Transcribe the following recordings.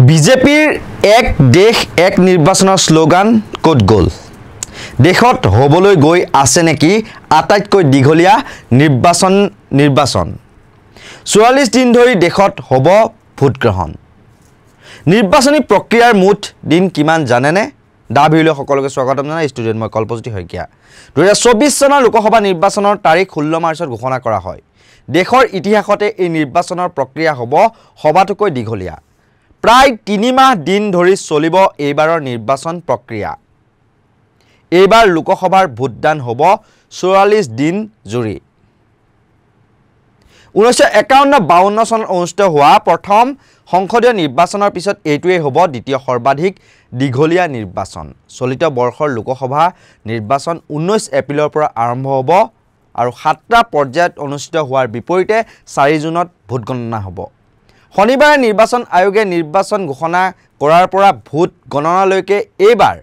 বিজেপিৰ এক দেশ এক নিৰ্বাচনৰ শ্লোগান ক'ত গ'ল দেশত হ'বলৈ গৈ আছে নেকি আটাইতকৈ দীঘলীয়া নিৰ্বাচন 44 দিন ধৰি দেশত হ'ব ভোটগ্ৰহণ নিৰ্বাচনী প্ৰক্ৰিয়াৰ মুঠ দিন কিমান জানেনে দা ভিডিঅ'লৈ সকলোকে স্বাগতম জনাই ষ্টুডিঅ'ত মই কল্পজ্যোতি শইকীয়া 2024 চনৰ লোকসভা নিৰ্বাচনৰ তাৰিখ 16 মাৰ্চত ঘোষণা কৰা হয় দেশৰ ইতিহাসতে এই নিৰ্বাচনৰ প্ৰক্ৰিয়া হ'ব সবাতোকৈ দীঘলীয়া প্ৰায় 3 মাহ দিন ধৰি চলিব এইবাৰৰ নিৰ্বাচন প্ৰক্ৰিয়া এইবাৰ লোকসভাৰ ভোটদান হ'ব 44 দিন জুৰি 1951-52 চনত অনুষ্ঠিত হোৱা প্ৰথম সংসদীয় নিৰ্বাচনৰ পিছত এইটোৱে হ'ব দ্বিতীয় সৰ্বাধিক দীঘলীয়া নিৰ্বাচন চলিত বৰ্ষৰ লোকসভা নিৰ্বাচন 19 এপ্ৰিলৰ পৰা আৰম্ভ হ'ব আৰু 7টা পৰ্যায়ত অনুষ্ঠিত হোৱাৰ বিপৰীতে 4 জুনত ভোট গণনা হ'ব শনিবাৰে নিৰ্বাচন আয়োগে নিৰ্বাচন ঘোষণা কৰাৰ পৰা ভোট গণনালৈকে এইবাৰ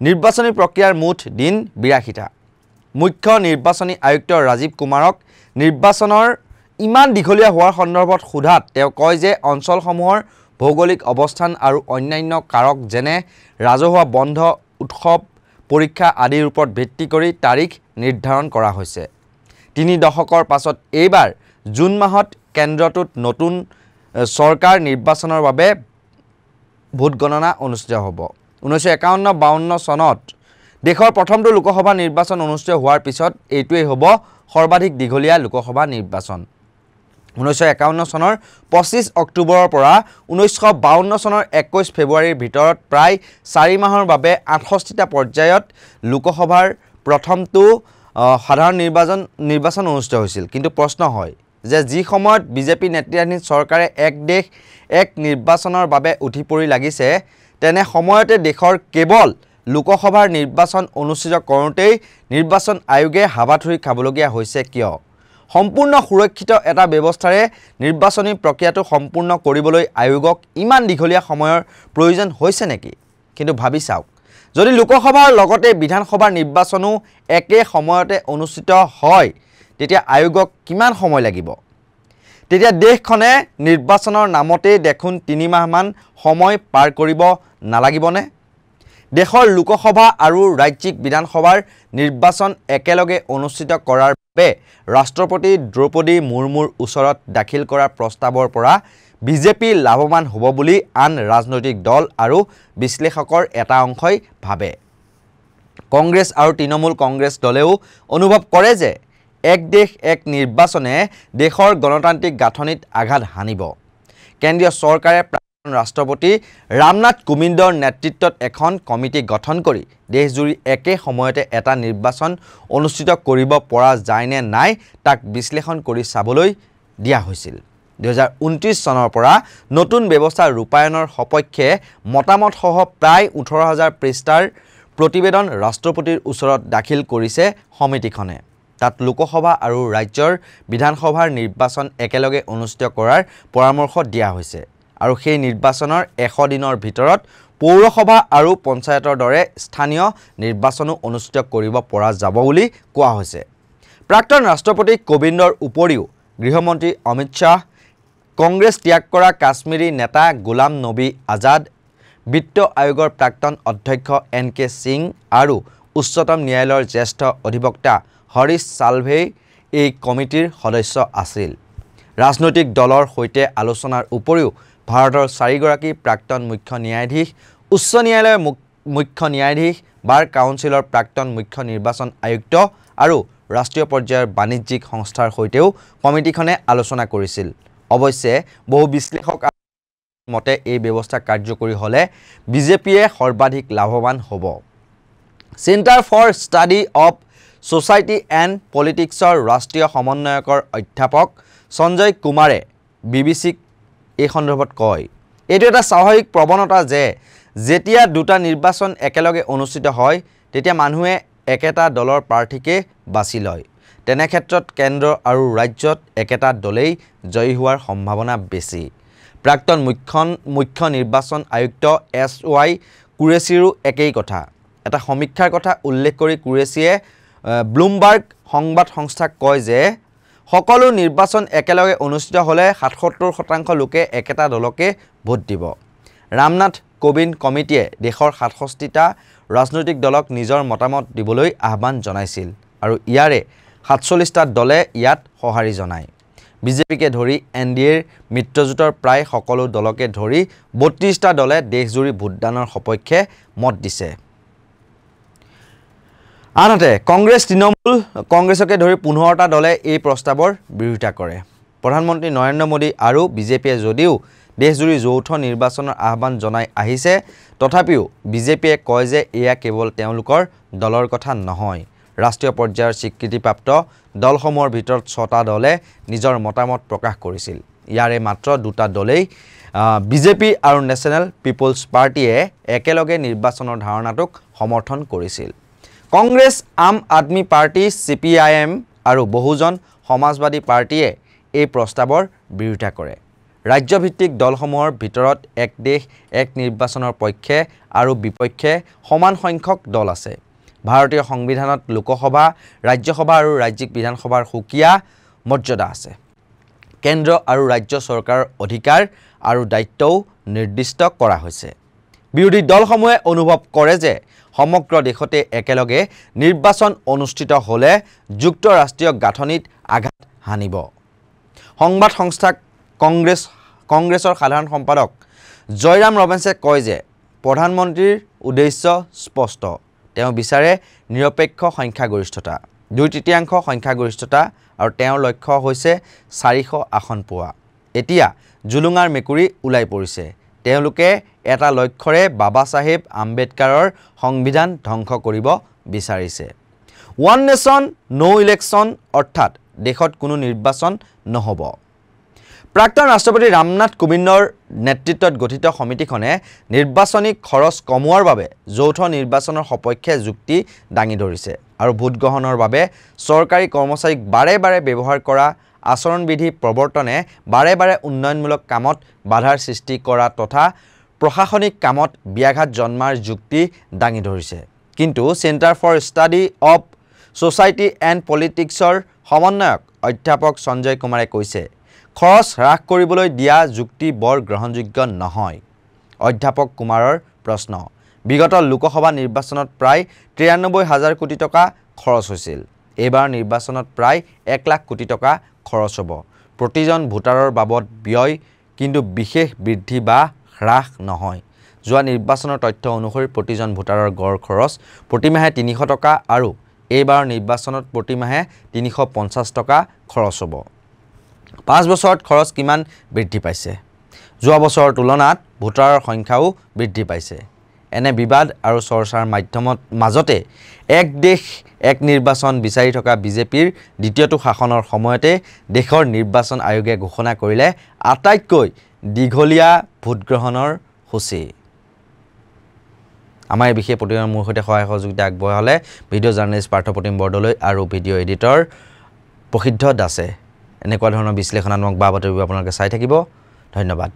নিৰ্বাচনী প্ৰক্ৰিয়াৰ মুঠ দিন 82টা মুখ্য নিৰ্বাচনী আয়ুক্ত ৰাজীৱ কুমাৰক নিৰ্বাচনৰ ইমান দীঘলীয়া হোৱাৰ সন্দৰ্ভত সোধাত তেওঁ কয় যে অঞ্চলসমূহৰ ভৌগোলিক অৱস্থান আৰু অন্যান্য কাৰক যেনে ৰাজহুৱা বন্ধ উৎসৱ পৰীক্ষা আদিৰ ওপৰত ভিত্তি কৰি তাৰিখ নিৰ্ধাৰণ কৰা হৈছে 3 দশকৰ পাছত এইবাৰ জুন মাহত কেন্দ্ৰটোত নতুন চৰকাৰ নিৰ্বাচনৰ বাবে ভোট গণনা অনুষ্ঠিত হ'ব 1951-52 চনত দেশৰ প্ৰথমটো লোকসভা নিৰ্বাচন অনুষ্ঠিত হোৱাৰ পিছত এইটোৱে হ'ব সৰ্বাধিক দীঘলীয়া লোকসভা নিৰ্বাচন 1951 চনৰ 25 অক্টোবৰৰ পৰা 1952 চনৰ 21 ফেব্ৰুৱাৰীৰ ভিতৰত প্ৰায় 4 মাহৰ বাবে 68টা পৰ্যায়ত লোকসভাৰ প্ৰথমটো সাধাৰণ নিৰ্বাচন অনুষ্ঠিত হৈছিল কিন্তু প্ৰশ্ন হয় যে যি সময়ত বিজেপি নেতৃত্বাধীন চৰকাৰে এক দেশ এক নিৰ্বাচনৰ বাবে উঠি পৰি লাগিছে তেনে সময়তে দেশৰ কেৱল লোকসভাৰ নিৰ্বাচন অনুষ্ঠিত কৰোঁতেই নিৰ্বাচন আয়োগে হাবাথুৰি খাবলগীয়া হৈছে কিয় সম্পূৰ্ণ সুৰক্ষিত এটা ব্যৱস্থাৰে নিৰ্বাচনী প্ৰক্ৰিয়াটো সম্পূৰ্ণ কৰিবলৈ আয়োগক ইমান দীঘলীয়া সময়ৰ প্ৰয়োজন হৈছে নেকি কিন্তু ভাবি চাওক যদি লোকসভাৰ লগতে বিধানসভাৰ নিৰ্বাচনো একে সময়তে অনুষ্ঠিত হয় তেতিয়া আয়োগক কিমান সময় লাগিব তেতিয়া দেশখনে নিৰ্বাচনৰ নামতে দেখোন 3 মাহমান সময় পাৰ কৰিব নালাগিবনে দেশৰ লোকসভা আৰু ৰাজ্যিক বিধানসভাৰ নিৰ্বাচন একেলগে অনুষ্ঠিত কৰাৰ বাবে ৰাষ্ট্ৰপতি দ্ৰৌপদী মুৰ্মুৰ ওচৰত দাখিল কৰা প্ৰস্তাৱৰ পৰা বিজেপি লাভৱান হ'ব বুলি আন ৰাজনৈতিক দল আৰু বিশ্লেষকৰ এটা অংশই ভাবে কংগ্ৰেছ আৰু তৃণমূল কংগ্ৰেছ দলেও অনুভৱ কৰে যে এক দেশ এক নিৰ্বাচনে দেশৰ গণতান্ত্ৰিক গাঁথনিত আঘাত হানিব কেন্দ্ৰীয় চৰকাৰে ৰাষ্ট্ৰপতি ৰামনাথ কোবিন্দৰ নেতৃত্বত এখন কমিটি গঠন কৰি দেশজুৰি একে সময়তে এটা নিৰ্বাচন অনুষ্ঠিত কৰিব পৰা যায় নে নাই তাক বিশ্লেষণ কৰি চাবলৈ দিয়া হৈছিল 2029 চনৰ পৰা নতুন ব্যৱস্থা ৰূপায়ণৰ সপক্ষে মতামত সহ প্ৰায় 18000 পৃষ্ঠাৰ প্ৰতিবেদন ৰাষ্ট্ৰপতিৰ ওচৰত দাখিল কৰিছে সমিতিখনে তাত লোকসভা আৰু ৰাজ্যৰ বিধানসভাৰ নিৰ্বাচন একেলগে অনুষ্ঠিত কৰাৰ পৰামৰ্শ দিয়া হৈছে আৰু সেই নিৰ্বাচনৰ 100 দিনৰ ভিতৰত পৌৰসভা আৰু পঞ্চায়তৰ দৰে স্থানীয় নিৰ্বাচনো অনুষ্ঠিত কৰিব পৰা যাব বুলি কোৱা হৈছে প্ৰাক্তন ৰাষ্ট্ৰপতি কোবিন্দৰ উপৰিও গৃহমন্ত্ৰী অমিত শ্বাহ কংগ্ৰেছ ত্যাগ কৰা কাশ্মীৰী নেতা গোলাম নবী আজাদ বিত্ত আয়োগৰ প্ৰাক্তন অধ্যক্ষ NK সিং আৰু উচ্চতম ন্যায়ালয়ৰ জ্যেষ্ঠ অধিবক্তা হৰিশ সালভে এই কমিটিৰ সদস্য আছিল ৰাজনৈতিক দলৰ সৈতে আলোচনাৰ উপৰিও ভাৰতৰ 4গৰাকী প্ৰাক্তন মুখ্য ন্যায়াধীশ উচ্চ ন্যায়ালয়ৰ মুখ্য ন্যায়াধীশ বাৰ কাউন্সিলৰ প্ৰাক্তন মুখ্য নিৰ্বাচন আয়ুক্ত আৰু ৰাষ্ট্ৰীয় পৰ্যায়ৰ বাণিজ্যিক সংস্থাৰ সৈতেও কমিটিখনে আলোচনা কৰিছিল অৱশ্যে বহু বিশ্লেষক মতে এই ব্যৱস্থা কাৰ্যকৰী হ'লে বিজেপিয়ে সৰ্বাধিক লাভৱান হ'ব centre for study of society and পলিটিক্সৰ ৰাষ্ট্ৰীয় সমন্বয়কৰ অধ্যাপক সঞ্জয় কুমাৰে বিবিচিক এই সন্দৰ্ভত কয় এইটো এটা স্বাভাৱিক প্ৰৱণতা যে যেতিয়া দুটা নিৰ্বাচন একেলগে অনুষ্ঠিত হয় তেতিয়া মানুহে একেটা দলৰ প্ৰাৰ্থীকে বাছি লয় তেনে ক্ষেত্ৰত কেন্দ্ৰ আৰু ৰাজ্যত একেটা দলেই জয়ী হোৱাৰ সম্ভাৱনা বেছি প্ৰাক্তন মুখ্য নিৰ্বাচন আয়ুক্ত SY কুৰেশ্বীৰো একেই কথা এটা সমীক্ষাৰ কথা উল্লেখ কৰি কুৰেশ্বীয়ে ব্লুমবাৰ্গ সংবাদ সংস্থাক কয় যে সকলো নিৰ্বাচন একেলগে অনুষ্ঠিত হ'লে 77% লোকে একেটা দলকে ভোট দিব ৰামনাথ কোবিন্দ কমিটিয়ে দেশৰ 67টা ৰাজনৈতিক দলক নিজৰ মতামত দিবলৈ আহ্বান জনাইছিল আৰু ইয়াৰে 47টা দলে ইয়াত সঁহাৰি জনায় বিজেপিকে ধৰি এনডিএৰ মিত্ৰজোঁটৰ প্ৰায় সকলো দলকে ধৰি 32টা দলে দেশজুৰি ভোটদানৰ সপক্ষে মত দিছে আনহাতে কংগ্ৰেছ তৃণমূল কংগ্ৰেছকে ধৰি 15টা দলে এই প্ৰস্তাৱৰ বিৰোধিতা কৰে প্ৰধানমন্ত্ৰী নৰেন্দ্ৰ মোদী আৰু বিজেপিয়ে যদিও দেশজুৰি যৌথ নিৰ্বাচনৰ আহ্বান জনাই আহিছে তথাপিও বিজেপিয়ে কয় যে এয়া কেৱল তেওঁলোকৰ দলৰ কথা নহয় ৰাষ্ট্ৰীয় পৰ্যায়ৰ স্বীকৃতিপ্ৰাপ্ত দলসমূহৰ ভিতৰত 6টা দলে নিজৰ মতামত প্ৰকাশ কৰিছিল ইয়াৰে মাত্ৰ 2টা দলেই বিজেপি আৰু নেশ্যনেল পিপলছ পাৰ্টিয়ে একেলগে নিৰ্বাচনৰ ধাৰণাটোক সমৰ্থন কৰিছিল কংগ্ৰেছ আম আদমি পাৰ্টি CPIM আৰু বহুজন সমাজবাদী পাৰ্টিয়ে এই প্ৰস্তাৱৰ বিৰোধিতা কৰে ৰাজ্যভিত্তিক দলসমূহৰ ভিতৰত এক দেশ এক নিৰ্বাচনৰ পক্ষে আৰু বিপক্ষে সমান সংখ্যক দল আছে ভাৰতীয় সংবিধানত লোকসভা ৰাজ্যসভা আৰু ৰাজ্যিক বিধানসভাৰ সুকীয়া মৰ্যাদা আছে কেন্দ্ৰ আৰু ৰাজ্য চৰকাৰৰ অধিকাৰ আৰু দায়িত্বও নিৰ্দিষ্ট কৰা হৈছে বিৰোধী দলসমূহে অনুভৱ কৰে যে সমগ্ৰ দেশতে একেলগে নিৰ্বাচন অনুষ্ঠিত হ'লে যুক্তৰাষ্ট্ৰীয় গাঁথনিত আঘাত হানিব সংবাদ সংস্থা কংগ্ৰেছৰ সাধাৰণ সম্পাদক জয়ৰাম ৰমেশে কয় যে প্ৰধানমন্ত্ৰীৰ উদ্দেশ্য স্পষ্ট তেওঁ বিচাৰে নিৰপেক্ষ সংখ্যাগৰিষ্ঠতা 2/3 সংখ্যাগৰিষ্ঠতা আৰু তেওঁৰ লক্ষ্য হৈছে 400 আসন পোৱা এতিয়া জুলুঙাৰ মেকুৰী ওলাই পৰিছে তেওঁলোকে এটা লক্ষ্যৰে বাবা চাহেব আম্বেদকাৰৰ সংবিধান ধ্বংস কৰিব বিচাৰিছে ওৱান নেশ্যন নো ইলেকশ্যন অৰ্থাৎ দেশত কোনো নিৰ্বাচন নহ'ব প্ৰাক্তন ৰাষ্ট্ৰপতি ৰামনাথ কোবিন্দৰ নেতৃত্বত গঠিত সমিতিখনে নিৰ্বাচনী খৰচ কমোৱাৰ বাবে যৌথ নিৰ্বাচনৰ সপক্ষে যুক্তি দাঙি ধৰিছে আৰু ভোট গ্ৰহণৰ বাবে চৰকাৰী কৰ্মচাৰীক বাৰে বাৰে ব্যৱহাৰ কৰা আচৰণবিধি প্ৰৱৰ্তনে বাৰে বাৰে উন্নয়নমূলক কামত বাধাৰ সৃষ্টি কৰা তথা প্ৰশাসনিক কামত ব্যাঘাত জন্মাৰ যুক্তি দাঙি ধৰিছে কিন্তু centre for study of society and পলিটিক্সৰ সমন্বয়ক অধ্যাপক সঞ্জয় কুমাৰে কৈছে খৰচ হ্ৰাস কৰিবলৈ দিয়া যুক্তি বৰ গ্ৰহণযোগ্য নহয় অধ্যাপক কুমাৰৰ প্ৰশ্ন বিগত লোকসভা নিৰ্বাচনত প্ৰায় 93,000 কোটি টকা খৰচ হৈছিল এইবাৰ নিৰ্বাচনত প্ৰায় 1 লাখ কোটি টকা খৰচ হ'ব প্ৰতিজন ভোটাৰৰ বাবদ ব্যয় কিন্তু বিশেষ বৃদ্ধি বা হ্ৰাস নহয় যোৱা নিৰ্বাচনৰ তথ্য অনুসৰি প্ৰতিজন ভোটাৰৰ গড় খৰচ প্ৰতিমাহে 300 টকা আৰু এইবাৰ নিৰ্বাচনত প্ৰতিমাহে 350 টকা খৰচ হ'ব 5 বছৰত খৰচ কিমান বৃদ্ধি পাইছে যোৱা বছৰৰ তুলনাত ভোটাৰৰ সংখ্যাও বৃদ্ধি পাইছে এনে বিবাদ আৰু চৰ্চাৰ মাজতে এক দেশ এক নিৰ্বাচন বিচাৰি থকা বিজেপিৰ দ্বিতীয়টো শাসনৰ সময়তে দেশৰ নিৰ্বাচন আয়োগে ঘোষণা কৰিলে আটাইতকৈ দীঘলীয়া ভোটগ্ৰহণৰ সূচী আমাৰ এই বিশেষ প্ৰতিবেদনৰ মোৰ সৈতে সহায় সহযোগিতা আগবঢ়ালে ভিডিঅ' জাৰ্নেলিষ্ট পাৰ্থপ্ৰতিম বৰদলৈ আৰু ভিডিঅ' এডিটৰ প্ৰসিদ্ধ দাসে এনেকুৱা ধৰণৰ বিশ্লেষণাত্মক বা বাতৰিবোৰ আপোনালোকে চাই থাকিব ধন্যবাদ